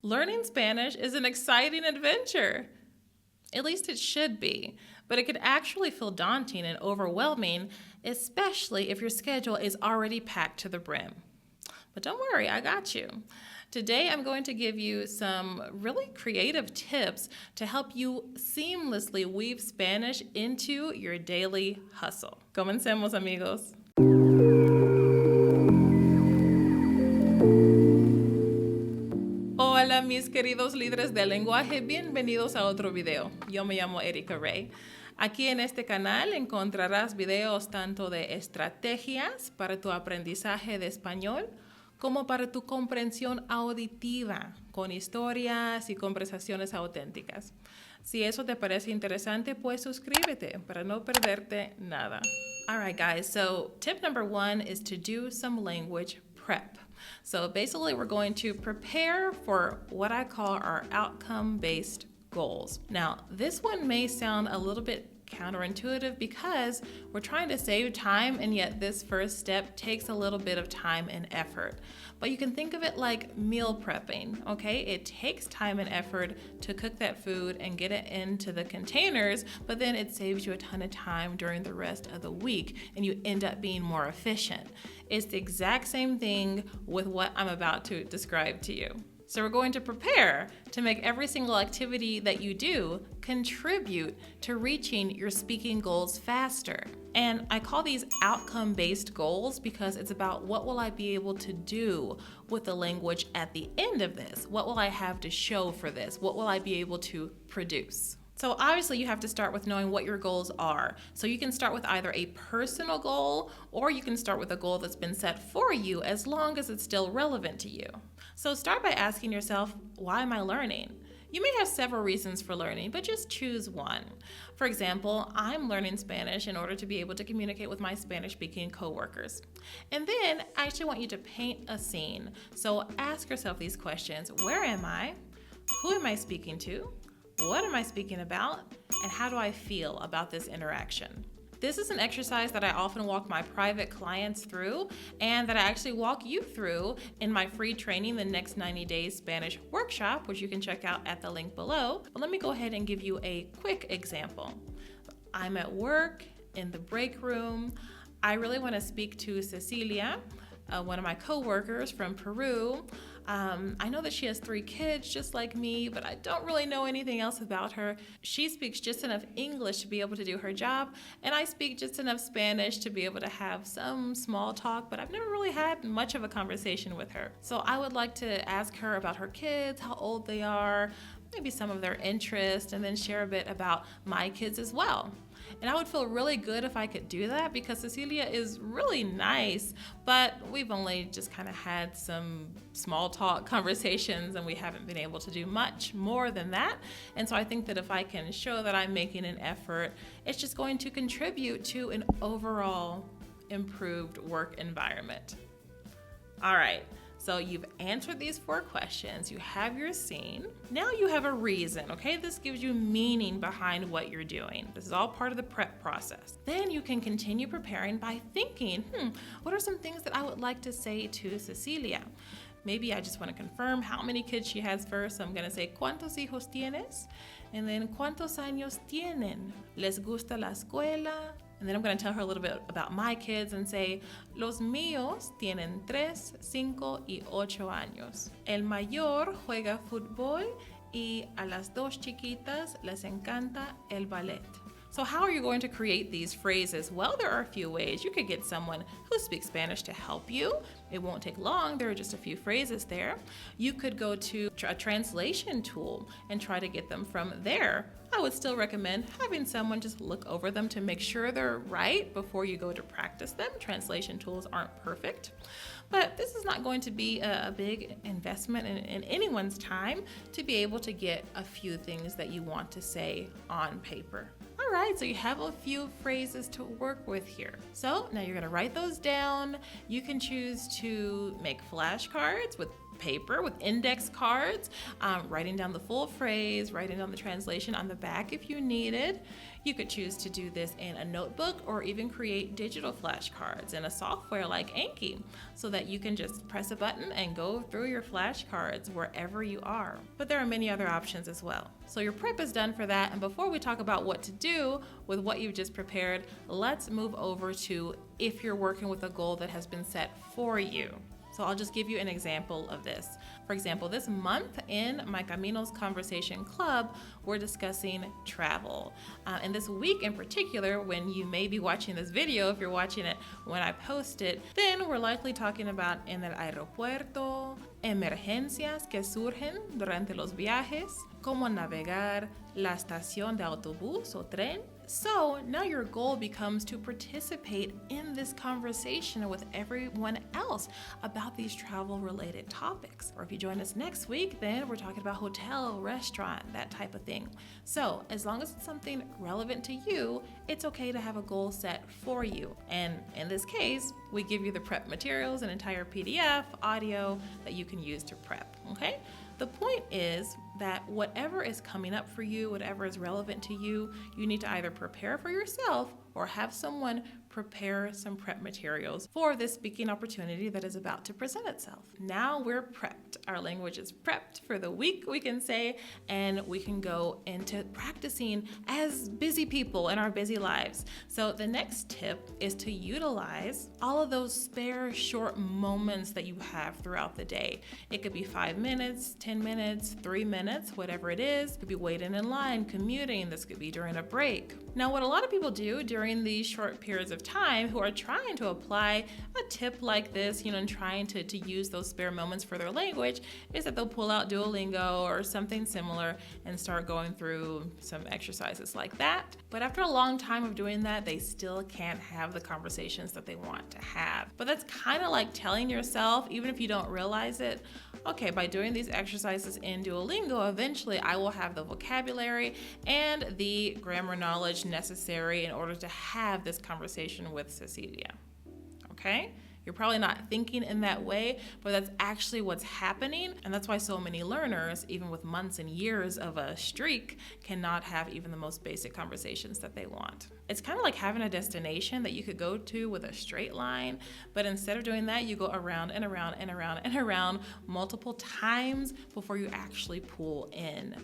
Learning Spanish is an exciting adventure. At least it should be, but it could actually feel daunting and overwhelming, especially if your schedule is already packed to the brim. But don't worry, I got you. Today I'm going to give you some really creative tips to help you seamlessly weave Spanish into your daily hustle. Comencemos, amigos. Hola mis queridos líderes del lenguaje, bienvenidos a otro video. Yo me llamo Erika Ray. Aquí en este canal encontrarás videos tanto de estrategias para tu aprendizaje de español como para tu comprensión auditiva con historias y conversaciones auténticas. Si eso te parece interesante, pues suscríbete para no perderte nada. All right, guys, so tip number 1 is to do some language prep. So basically, we're going to prepare for what I call our outcome-based goals. Now, this one may sound a little bit counterintuitive because we're trying to save time, and yet this first step takes a little bit of time and effort. But you can think of it like meal prepping, okay? It takes time and effort to cook that food and get it into the containers, but then it saves you a ton of time during the rest of the week, and you end up being more efficient. It's the exact same thing with what I'm about to describe to you. So we're going to prepare to make every single activity that you do contribute to reaching your speaking goals faster. And I call these outcome-based goals because it's about what will I be able to do with the language at the end of this? What will I have to show for this? What will I be able to produce? So obviously you have to start with knowing what your goals are. So you can start with either a personal goal or you can start with a goal that's been set for you as long as it's still relevant to you. So start by asking yourself, why am I learning? You may have several reasons for learning, but just choose one. For example, I'm learning Spanish in order to be able to communicate with my Spanish-speaking coworkers. And then I actually want you to paint a scene. So ask yourself these questions. Where am I? Who am I speaking to? What am I speaking about? And how do I feel about this interaction? This is an exercise that I often walk my private clients through and that I actually walk you through in my free training, the Next 90 Days Spanish Workshop, which you can check out at the link below. But let me go ahead and give you a quick example. I'm at work in the break room. I really want to speak to Cecilia, one of my coworkers from Peru. I know that she has 3 kids just like me, but I don't really know anything else about her. She speaks just enough English to be able to do her job, and I speak just enough Spanish to be able to have some small talk, but I've never really had much of a conversation with her. So I would like to ask her about her kids, how old they are, maybe some of their interests, and then share a bit about my kids as well. And I would feel really good if I could do that because Cecilia is really nice, but we've only just kind of had some small talk conversations and we haven't been able to do much more than that. And so I think that if I can show that I'm making an effort, it's just going to contribute to an overall improved work environment. All right. So you've answered these 4 questions, you have your scene. Now you have a reason, okay? This gives you meaning behind what you're doing. This is all part of the prep process. Then you can continue preparing by thinking, what are some things that I would like to say to Cecilia? Maybe I just want to confirm how many kids she has first. So I'm going to say, ¿cuántos hijos tienes? And then, ¿cuántos años tienen? ¿Les gusta la escuela? And then I'm going to tell her a little bit about my kids and say, los míos tienen 3, 5 y 8 años. El mayor juega fútbol y a las 2 chiquitas les encanta el ballet. So how are you going to create these phrases? Well, there are a few ways. You could get someone who speaks Spanish to help you. It won't take long. There are just a few phrases there. You could go to a translation tool and try to get them from there. I would still recommend having someone just look over them to make sure they're right before you go to practice them. Translation tools aren't perfect. But this is not going to be a big investment in anyone's time to be able to get a few things that you want to say on paper. All right, so you have a few phrases to work with here. So now you're going to write those down. You can choose to make flashcards with paper with index cards, writing down the full phrase, writing down the translation on the back if you needed. You could choose to do this in a notebook or even create digital flashcards in a software like Anki so that you can just press a button and go through your flashcards wherever you are. But there are many other options as well. So your prep is done for that. And before we talk about what to do with what you've just prepared, let's move over to if you're working with a goal that has been set for you. So I'll just give you an example of this. For example, this month in my Caminos Conversation Club, we're discussing travel. And this week in particular, when you may be watching this video, if you're watching it when I post it, then we're likely talking about en el aeropuerto, emergencias que surgen durante los viajes, cómo navegar la estación de autobús o tren. So now your goal becomes to participate in this conversation with everyone else about these travel-related topics. Or if you join us next week, then we're talking about hotel, restaurant, that type of thing. So as long as it's something relevant to you, it's okay to have a goal set for you. And in this case, we give you the prep materials, an entire PDF, audio that you can use to prep, okay? The point is that whatever is coming up for you, whatever is relevant to you, you need to either prepare for yourself or have someone prepare some prep materials for this speaking opportunity that is about to present itself. Now we're prepped. Our language is prepped for the week, we can say, and we can go into practicing as busy people in our busy lives. So the next tip is to utilize all of those spare short moments that you have throughout the day. It could be 5 minutes, 10 minutes, 3 minutes, whatever it is. It could be waiting in line, commuting. This could be during a break. Now, what a lot of people do during these short periods of time who are trying to apply a tip like this, and trying to use those spare moments for their language, is that they'll pull out Duolingo or something similar and start going through some exercises like that. But after a long time of doing that, they still can't have the conversations that they want to have. But that's kind of like telling yourself, even if you don't realize it, okay, by doing these exercises in Duolingo, eventually I will have the vocabulary and the grammar knowledge necessary in order to have this conversation with Cecilia. Okay? You're probably not thinking in that way, but that's actually what's happening. And that's why so many learners, even with months and years of a streak, cannot have even the most basic conversations that they want. It's kind of like having a destination that you could go to with a straight line, but instead of doing that, you go around and around and around and around multiple times before you actually pull in.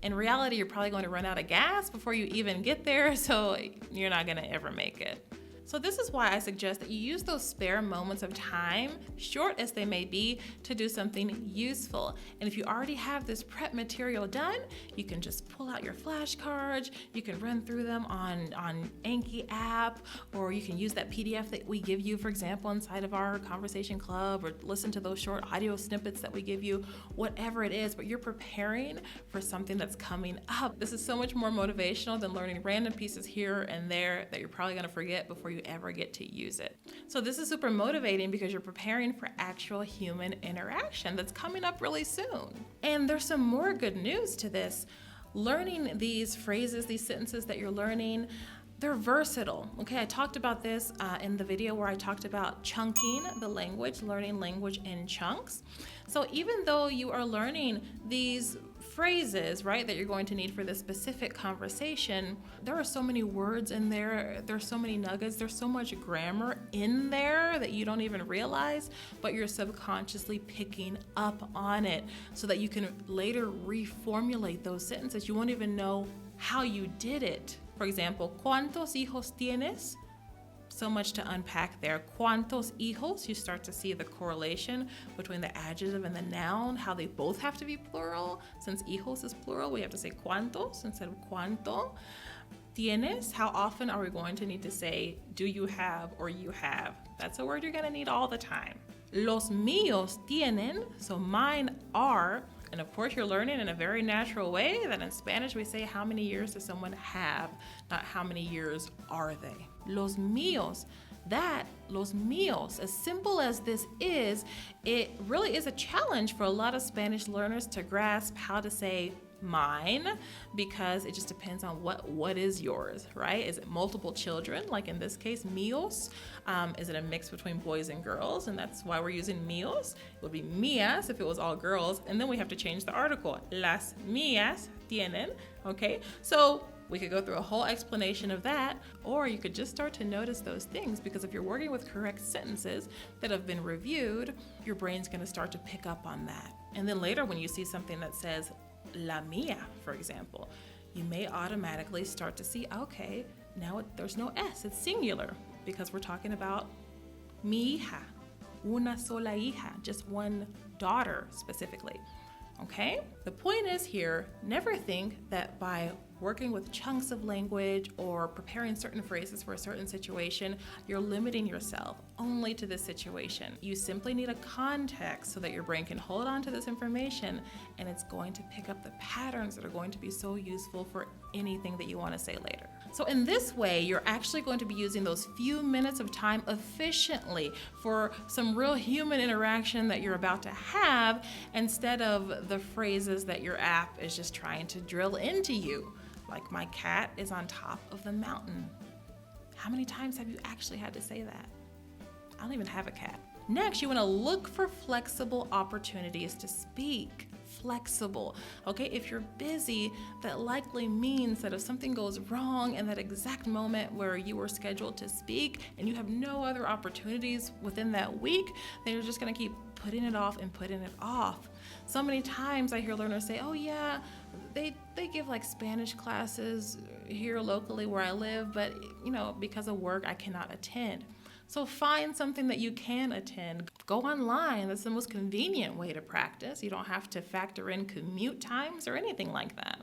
In reality, you're probably going to run out of gas before you even get there, so you're not going to ever make it. So this is why I suggest that you use those spare moments of time, short as they may be, to do something useful. And if you already have this prep material done, you can just pull out your flashcards, you can run through them on Anki app, or you can use that PDF that we give you, for example, inside of our Conversation Club, or listen to those short audio snippets that we give you, whatever it is, but you're preparing for something that's coming up. This is so much more motivational than learning random pieces here and there that you're probably gonna forget before you ever get to use it. So this is super motivating because you're preparing for actual human interaction that's coming up really soon. And there's some more good news to this. Learning these phrases, these sentences that you're learning, they're versatile. Okay, I talked about this in the video where I talked about chunking the language, learning language in chunks. So even though you are learning these phrases, right, that you're going to need for this specific conversation, there are so many words in there, there's so many nuggets, there's so much grammar in there that you don't even realize, but you're subconsciously picking up on it so that you can later reformulate those sentences. You won't even know how you did it. For example, ¿cuántos hijos tienes? So much to unpack there. ¿Cuántos hijos? You start to see the correlation between the adjective and the noun, how they both have to be plural. Since hijos is plural, we have to say cuántos instead of cuánto. ¿Tienes? How often are we going to need to say do you have or you have? That's a word you're going to need all the time. Los míos tienen, so mine are. And of course, you're learning in a very natural way that in Spanish we say how many years does someone have, not how many years are they. Los míos, los míos, as simple as this is, it really is a challenge for a lot of Spanish learners to grasp how to say mine, because it just depends on what is yours, right? Is it multiple children, like in this case, míos? Is it a mix between boys and girls? And that's why we're using míos. It would be mías if it was all girls, and then we have to change the article. Las mías tienen, okay? So we could go through a whole explanation of that, or you could just start to notice those things, because if you're working with correct sentences that have been reviewed, your brain's gonna start to pick up on that. And then later when you see something that says la mía, for example, you may automatically start to see, okay, now there's no S, it's singular, because we're talking about mi hija, una sola hija, just one daughter specifically, okay? The point is here, never think that by working with chunks of language or preparing certain phrases for a certain situation, you're limiting yourself only to this situation. You simply need a context so that your brain can hold on to this information, and it's going to pick up the patterns that are going to be so useful for anything that you want to say later. So in this way, you're actually going to be using those few minutes of time efficiently for some real human interaction that you're about to have, instead of the phrases that your app is just trying to drill into you. Like, my cat is on top of the mountain. How many times have you actually had to say that? I don't even have a cat. Next, you want to look for flexible opportunities to speak. Flexible, okay? If you're busy, that likely means that if something goes wrong in that exact moment where you were scheduled to speak and you have no other opportunities within that week, then you're just going to keep putting it off and putting it off. So many times I hear learners say, oh yeah, they give like Spanish classes here locally where I live, but because of work I cannot attend. So find something that you can attend. Go online. That's the most convenient way to practice. You don't have to factor in commute times or anything like that.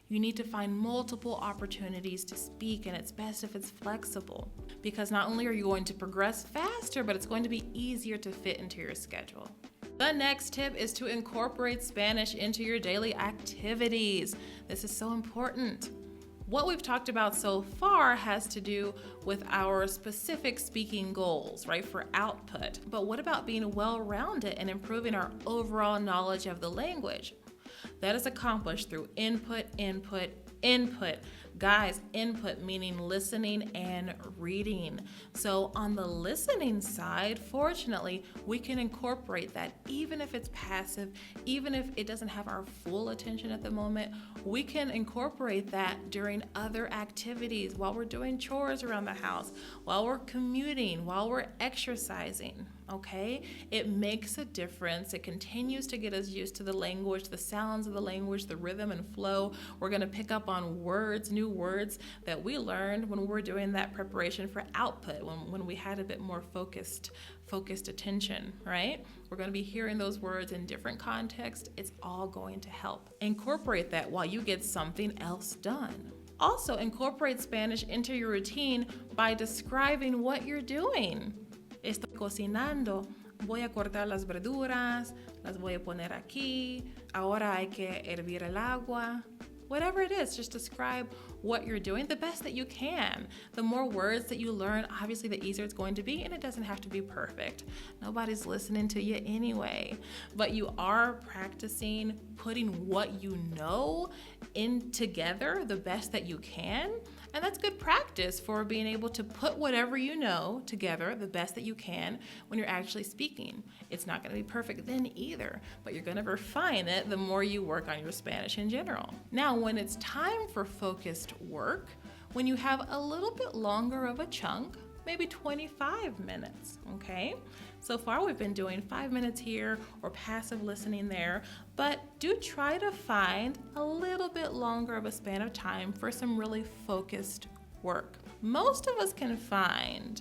You need to find multiple opportunities to speak, and it's best if it's flexible, because not only are you going to progress faster, but it's going to be easier to fit into your schedule. The next tip is to incorporate Spanish into your daily activities. This is so important. What we've talked about so far has to do with our specific speaking goals, right, for output. But what about being well-rounded and improving our overall knowledge of the language? That is accomplished through input, input, input. Guys, input meaning listening and reading. So on the listening side, fortunately, we can incorporate that even if it's passive, even if it doesn't have our full attention at the moment, we can incorporate that during other activities, while we're doing chores around the house, while we're commuting, while we're exercising. Okay? It makes a difference. It continues to get us used to the language, the sounds of the language, the rhythm and flow. We're going to pick up on words, new words that we learned when we were doing that preparation for output, when we had a bit more focused attention, right? We're going to be hearing those words in different contexts. It's all going to help. Incorporate that while you get something else done. Also, incorporate Spanish into your routine by describing what you're doing. Estoy cocinando, voy a cortar las verduras, las voy a poner aquí, ahora hay que hervir el agua. Whatever it is, just describe what you're doing the best that you can. The more words that you learn, obviously the easier it's going to be, and it doesn't have to be perfect. Nobody's listening to you anyway, but you are practicing putting what you know in together the best that you can. And that's good practice for being able to put whatever you know together the best that you can when you're actually speaking. It's not going to be perfect then either, but you're going to refine it the more you work on your Spanish in general. Now, when it's time for focused work, when you have a little bit longer of a chunk, maybe 25 minutes, okay? So far we've been doing 5 minutes here or passive listening there, but do try to find a little bit longer of a span of time for some really focused work. Most of us can find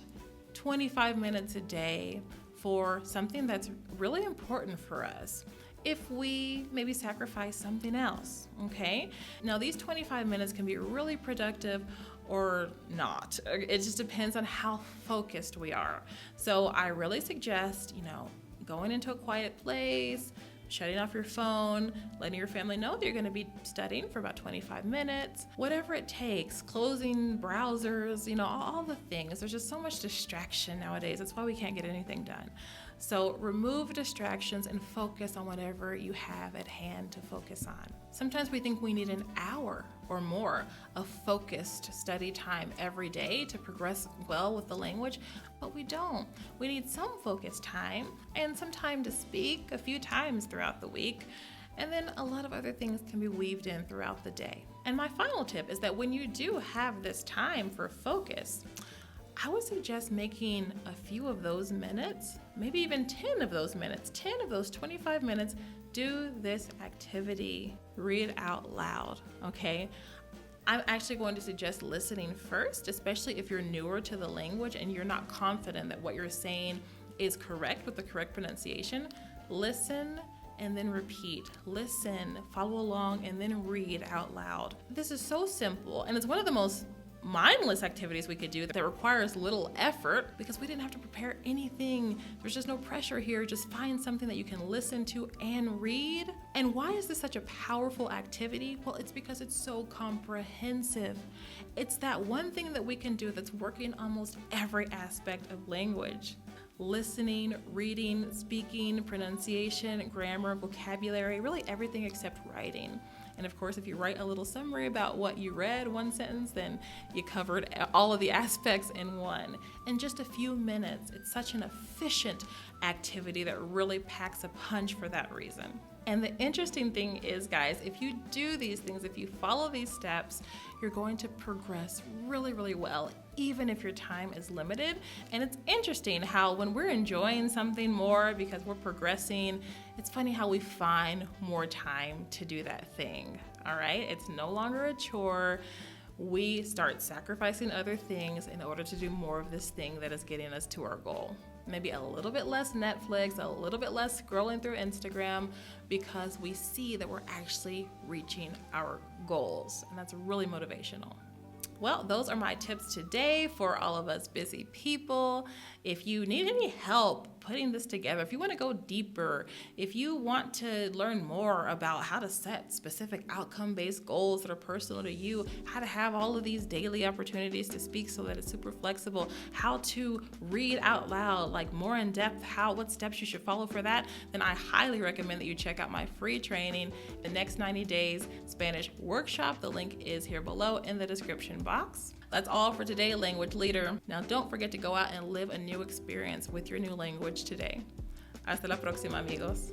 25 minutes a day for something that's really important for us if we maybe sacrifice something else, okay? Now these 25 minutes can be really productive or not. It just depends on how focused we are. So I really suggest, going into a quiet place, shutting off your phone, letting your family know that you're going to be studying for about 25 minutes, whatever it takes, closing browsers, all the things. There's just so much distraction nowadays. That's why we can't get anything done. So remove distractions and focus on whatever you have at hand to focus on. Sometimes we think we need an hour or more of focused study time every day to progress well with the language, but we don't. We need some focused time and some time to speak a few times throughout the week, and then a lot of other things can be weaved in throughout the day. And my final tip is that when you do have this time for focus, I would suggest making a few of those minutes, maybe even 10 of those minutes, 10 of those 25 minutes, do this activity. Read out loud, okay? I'm actually going to suggest listening first, especially if you're newer to the language and you're not confident that what you're saying is correct with the correct pronunciation. Listen and then repeat. Listen, follow along, and then read out loud. This is so simple, and it's one of the most mindless activities we could do that requires little effort because we didn't have to prepare anything. There's just no pressure here. Just find something that you can listen to and read. And why is this such a powerful activity? Well, it's because it's so comprehensive. It's that one thing that we can do that's working almost every aspect of language. Listening, reading, speaking, pronunciation, grammar, vocabulary, really everything except writing. And of course, if you write a little summary about what you read, one sentence, then you covered all of the aspects in one. In just a few minutes, it's such an efficient activity that really packs a punch for that reason. And the interesting thing is, guys, if you do these things, if you follow these steps, you're going to progress really, really well, even if your time is limited. And it's interesting how when we're enjoying something more because we're progressing, it's funny how we find more time to do that thing, all right? It's no longer a chore. We start sacrificing other things in order to do more of this thing that is getting us to our goal. Maybe a little bit less Netflix, a little bit less scrolling through Instagram, because we see that we're actually reaching our goals, and that's really motivational. Well, those are my tips today for all of us busy people. If you need any help putting this together, if you want to go deeper, if you want to learn more about how to set specific outcome-based goals that are personal to you, how to have all of these daily opportunities to speak so that it's super flexible, how to read out loud, like more in depth, what steps you should follow for that, then I highly recommend that you check out my free training, the Next 90 Days Spanish Workshop. The link is here below in the description box. That's all for today, Language Leader. Now don't forget to go out and live a new experience with your new language today. Hasta la próxima, amigos.